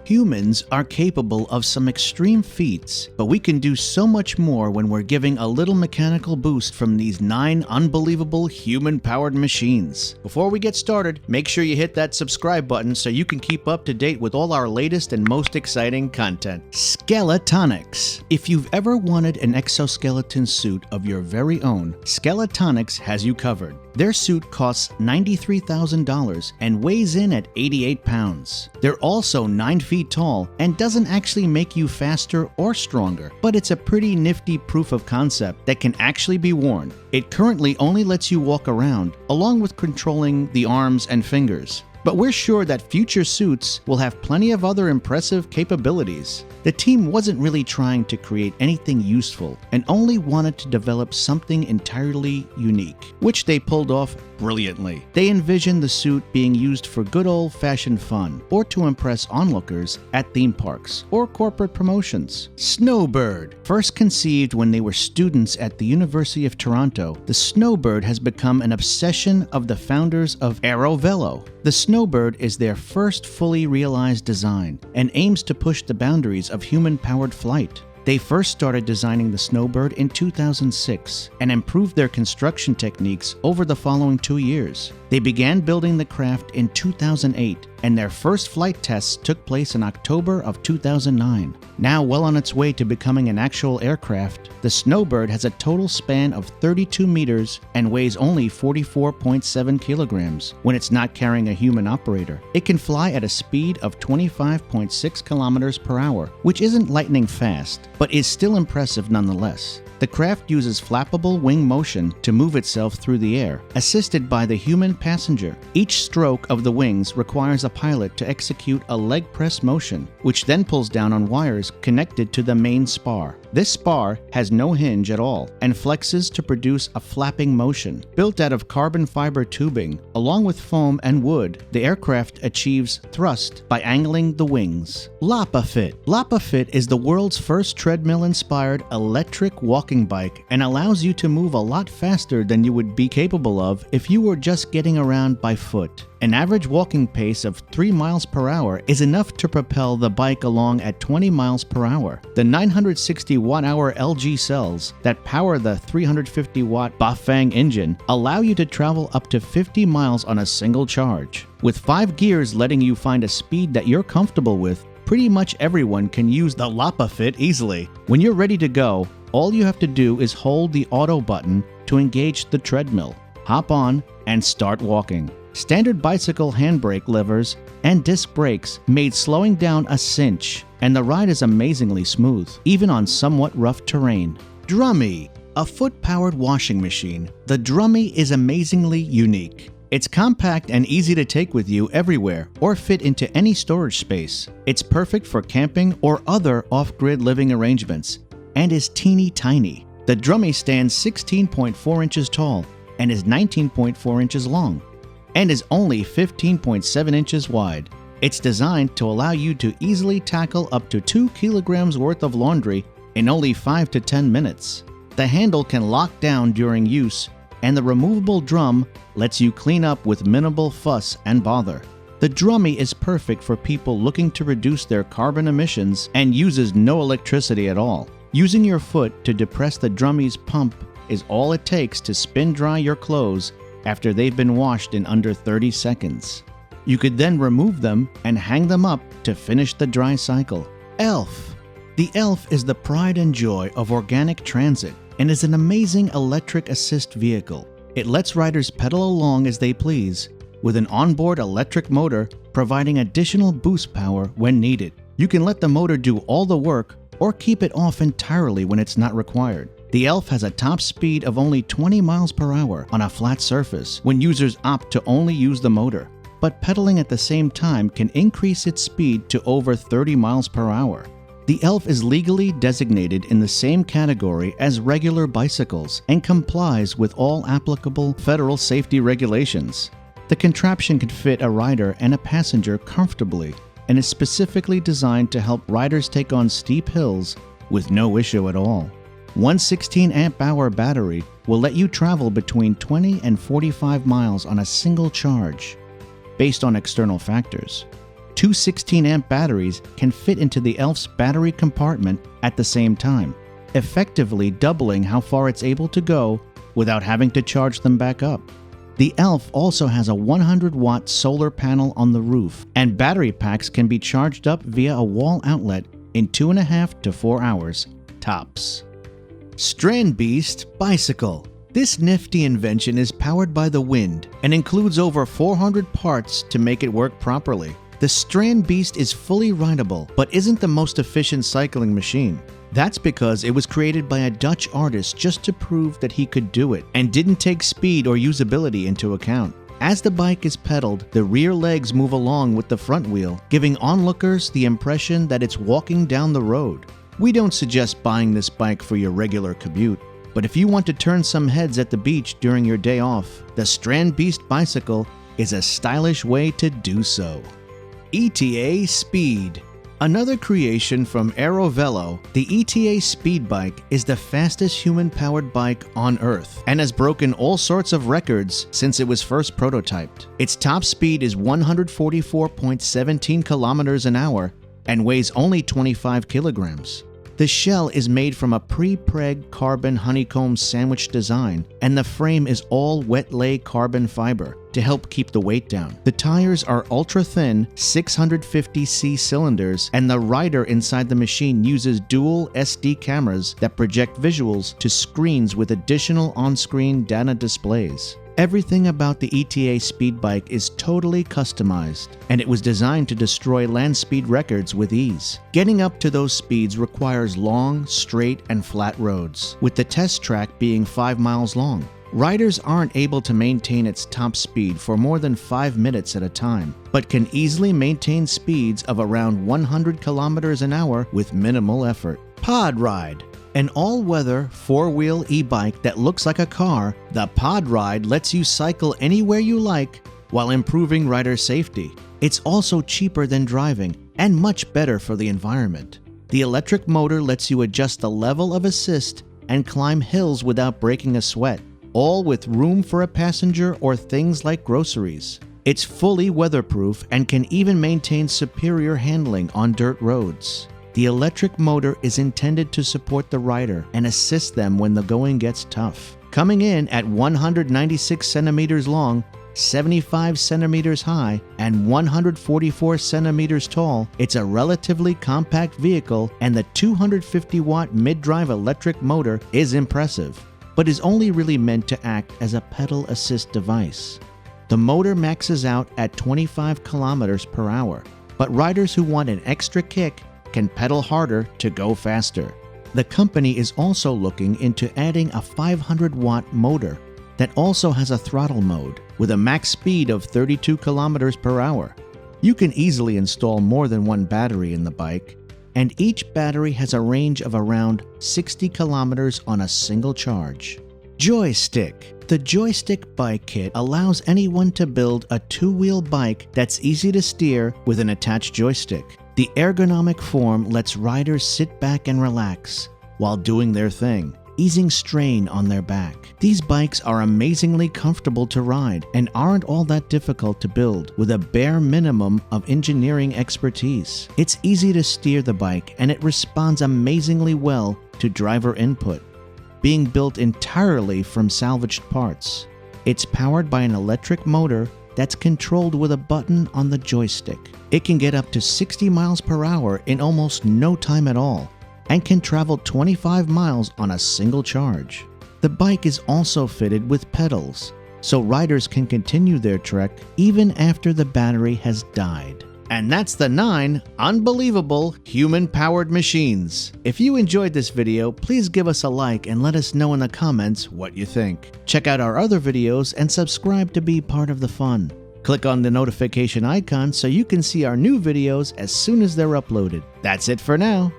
Humans are capable of some extreme feats, but we can do so much more when we're giving a little mechanical boost from these 9 unbelievable human-powered machines. Before we get started, make sure you hit that subscribe button so you can keep up to date with all our latest and most exciting content. SKELETONICS. If you've ever wanted an exoskeleton suit of your very own, SKELETONICS has you covered. Their suit costs $93,000 and weighs in at 88 pounds. They're also 9 feet tall and doesn't actually make you faster or stronger, but it's a pretty nifty proof of concept that can actually be worn. It currently only lets you walk around, along with controlling the arms and fingers. But we're sure that future suits will have plenty of other impressive capabilities. The team wasn't really trying to create anything useful and only wanted to develop something entirely unique, which they pulled off brilliantly. They envisioned the suit being used for good old-fashioned fun or to impress onlookers at theme parks or corporate promotions. SNOWBIRD. First conceived when they were students at the University of Toronto, the SNOWBIRD has become an obsession of the founders of Aerovelo. The SNOWBIRD is their first fully realized design and aims to push the boundaries of human-powered flight. They first started designing the SNOWBIRD in 2006 and improved their construction techniques over the following 2 years. They began building the craft in 2008, and their first flight tests took place in October of 2009. Now well on its way to becoming an actual aircraft, the SNOWBIRD has a total span of 32 meters and weighs only 44.7 kilograms when it's not carrying a human operator. It can fly at a speed of 25.6 kilometers per hour, which isn't lightning fast, but is still impressive nonetheless. The craft uses flappable wing motion to move itself through the air, assisted by the human passenger. Each stroke of the wings requires a pilot to execute a leg press motion, which then pulls down on wires connected to the main spar. This spar has no hinge at all and flexes to produce a flapping motion. Built out of carbon fiber tubing, along with foam and wood, the aircraft achieves thrust by angling the wings. LOPIFIT. LOPIFIT is the world's first treadmill-inspired electric walking bike and allows you to move a lot faster than you would be capable of if you were just getting around by foot. An average walking pace of 3 miles per hour is enough to propel the bike along at 20 miles per hour. The 960 watt-hour LG cells that power the 350 watt Bafang engine allow you to travel up to 50 miles on a single charge. With 5 gears letting you find a speed that you're comfortable with, pretty much everyone can use the LOPIFIT easily. When you're ready to go, all you have to do is hold the auto button to engage the treadmill, hop on, and start walking. Standard bicycle handbrake levers and disc brakes made slowing down a cinch, and the ride is amazingly smooth, even on somewhat rough terrain. DRUMI. A foot-powered washing machine, the DRUMI is amazingly unique. It's compact and easy to take with you everywhere or fit into any storage space. It's perfect for camping or other off-grid living arrangements and is teeny tiny. The DRUMI stands 16.4 inches tall and is 19.4 inches long and is only 15.7 inches wide. It's designed to allow you to easily tackle up to 2 kilograms worth of laundry in only 5 to 10 minutes. The handle can lock down during use, and the removable drum lets you clean up with minimal fuss and bother. The DRUMI is perfect for people looking to reduce their carbon emissions and uses no electricity at all. Using your foot to depress the DRUMI's pump is all it takes to spin dry your clothes after they've been washed in under 30 seconds. You could then remove them and hang them up to finish the dry cycle. ELF. The ELF is the pride and joy of organic transit and is an amazing electric assist vehicle. It lets riders pedal along as they please, with an onboard electric motor providing additional boost power when needed. You can let the motor do all the work or keep it off entirely when it's not required. The ELF has a top speed of only 20 miles per hour on a flat surface when users opt to only use the motor, but pedaling at the same time can increase its speed to over 30 miles per hour. The ELF is legally designated in the same category as regular bicycles and complies with all applicable federal safety regulations. The contraption can fit a rider and a passenger comfortably and is specifically designed to help riders take on steep hills with no issue at all. One 16 amp hour battery will let you travel between 20 and 45 miles on a single charge, based on external factors. Two 16-amp batteries can fit into the Elf's battery compartment at the same time, effectively doubling how far it's able to go without having to charge them back up. The Elf also has a 100-watt solar panel on the roof, and battery packs can be charged up via a wall outlet in 2.5 to 4 hours, tops. STRAND BEEST Bicycle. This nifty invention is powered by the wind and includes over 400 parts to make it work properly. The STRAND BEEST is fully rideable, but isn't the most efficient cycling machine. That's because it was created by a Dutch artist just to prove that he could do it, and didn't take speed or usability into account. As the bike is pedaled, the rear legs move along with the front wheel, giving onlookers the impression that it's walking down the road. We don't suggest buying this bike for your regular commute, but if you want to turn some heads at the beach during your day off, the STRAND BEEST bicycle is a stylish way to do so. ETA Speed. Another creation from Aerovelo, the ETA Speed Bike is the fastest human-powered bike on Earth and has broken all sorts of records since it was first prototyped. Its top speed is 144.17 kilometers an hour and weighs only 25 kilograms. The shell is made from a pre-preg carbon honeycomb sandwich design, and the frame is all wet-lay carbon fiber to help keep the weight down. The tires are ultra-thin 650cc cylinders, and the rider inside the machine uses dual SD cameras that project visuals to screens with additional on-screen data displays. Everything about the ETA Speed Bike is totally customized, and it was designed to destroy land speed records with ease. Getting up to those speeds requires long, straight, and flat roads, with the test track being 5 miles long. Riders aren't able to maintain its top speed for more than 5 minutes at a time, but can easily maintain speeds of around 100 kilometers an hour with minimal effort. Pod Ride. An all-weather, four-wheel e-bike that looks like a car, the Pod Ride lets you cycle anywhere you like while improving rider safety. It's also cheaper than driving and much better for the environment. The electric motor lets you adjust the level of assist and climb hills without breaking a sweat, all with room for a passenger or things like groceries. It's fully weatherproof and can even maintain superior handling on dirt roads. The electric motor is intended to support the rider and assist them when the going gets tough. Coming in at 196 centimeters long, 75 centimeters high, and 144 centimeters tall, it's a relatively compact vehicle, and the 250-watt mid-drive electric motor is impressive, but is only really meant to act as a pedal assist device. The motor maxes out at 25 kilometers per hour, but riders who want an extra kick can pedal harder to go faster. The company is also looking into adding a 500-watt motor that also has a throttle mode with a max speed of 32 kilometers per hour. You can easily install more than one battery in the bike, and each battery has a range of around 60 kilometers on a single charge. Joystick. The Joystick Bike Kit allows anyone to build a two-wheel bike that's easy to steer with an attached joystick. The ergonomic form lets riders sit back and relax while doing their thing, easing strain on their back. These bikes are amazingly comfortable to ride and aren't all that difficult to build with a bare minimum of engineering expertise. It's easy to steer the bike, and it responds amazingly well to driver input, being built entirely from salvaged parts. It's powered by an electric motor that's controlled with a button on the joystick. It can get up to 60 miles per hour in almost no time at all, and can travel 25 miles on a single charge. The bike is also fitted with pedals, so riders can continue their trek even after the battery has died. And that's the 9 unbelievable human-powered machines. If you enjoyed this video, please give us a like and let us know in the comments what you think. Check out our other videos and subscribe to be part of the fun. Click on the notification icon so you can see our new videos as soon as they're uploaded. That's it for now.